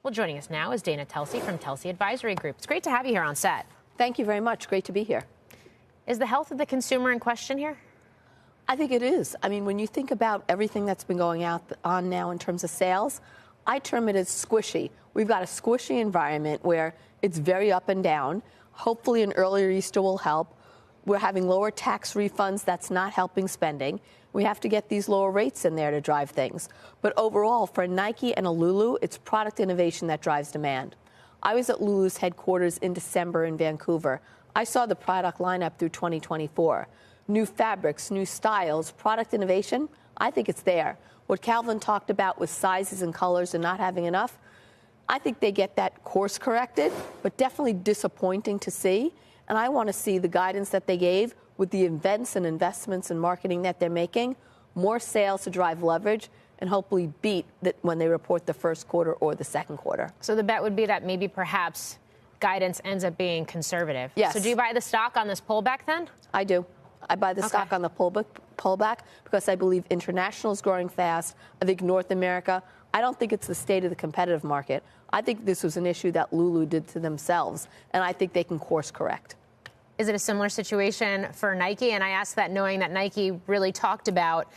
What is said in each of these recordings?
Well, joining us now is Dana Telsey from Telsey Advisory Group. It's great to have you here on set. Thank you very much. Great to be here. Is the health of the consumer in question here? I think it is. I mean, when you think about everything that's been going on now in terms of sales, I term it as squishy. We've got a squishy environment where it's very up and down. Hopefully an earlier Easter will help. We're having lower tax refunds. That's not helping spending. We have to get these lower rates in there to drive things. But overall, for Nike and a Lulu, it's product innovation that drives demand. I was at Lulu's headquarters in December in Vancouver. I saw the product lineup through 2024. New fabrics, new styles, product innovation, I think it's there. What Calvin talked about with sizes and colors and not having enough, I think they get that course corrected, but definitely disappointing to see. And I want to see the guidance that they gave with the events and investments and marketing that they're making, more sales to drive leverage, and hopefully beat that when they report the first quarter or the second quarter. So the bet would be that maybe perhaps guidance ends up being conservative. Yes. So do you buy the stock on this pullback then? I do. I buy the stock on the pullback because I believe international is growing fast. I think North America, I don't think it's the state of the competitive market. I think this was an issue that Lulu did to themselves, and I think they can course correct. Is it a similar situation for Nike? And I ask that knowing that Nike really talked about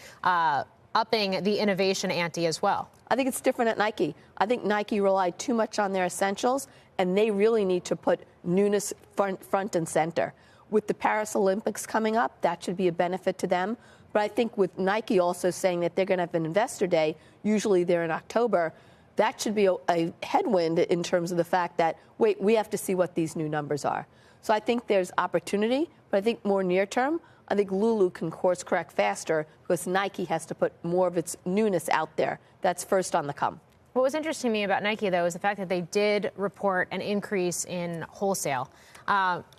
upping the innovation ante as well. I think it's different at Nike. I think Nike relied too much on their essentials, and they really need to put newness front and center. With the Paris Olympics coming up, that should be a benefit to them. But I think with Nike also saying that they're going to have an investor day, usually they're in October, that should be a headwind in terms of the fact that, wait, we have to see what these new numbers are. So I think there's opportunity, but I think more near term, I think Lulu can course correct faster because Nike has to put more of its newness out there. That's first on the come. What was interesting to me about Nike, though, is the fact that they did report an increase in wholesale,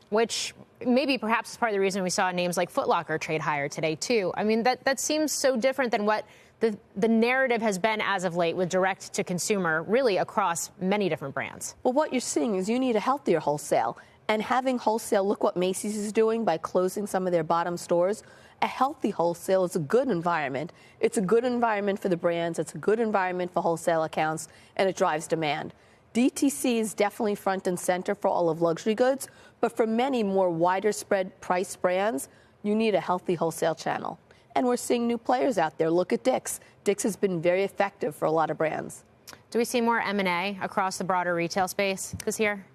which maybe perhaps is part of the reason we saw names like Foot Locker trade higher today, too. I mean, that seems so different than what the narrative has been as of late with direct to consumer, really across many different brands. Well, what you're seeing is you need a healthier wholesale. And having wholesale, look what Macy's is doing by closing some of their bottom stores. A healthy wholesale is a good environment. It's a good environment for the brands. It's a good environment for wholesale accounts, and it drives demand. DTC is definitely front and center for all of luxury goods, but for many more wider spread price brands, you need a healthy wholesale channel. And we're seeing new players out there. Look at Dick's. Dick's has been very effective for a lot of brands. Do we see more M&A across the broader retail space this year?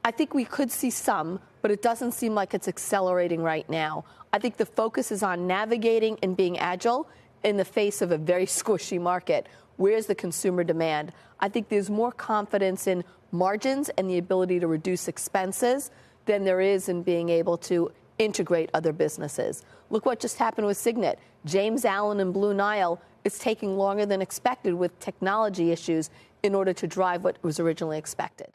I think we could see some, but it doesn't seem like it's accelerating right now. I think the focus is on navigating and being agile in the face of a very squishy market. Where's the consumer demand? I think there's more confidence in margins and the ability to reduce expenses than there is in being able to integrate other businesses. Look what just happened with Signet. James Allen and Blue Nile, it's taking longer than expected with technology issues in order to drive what was originally expected.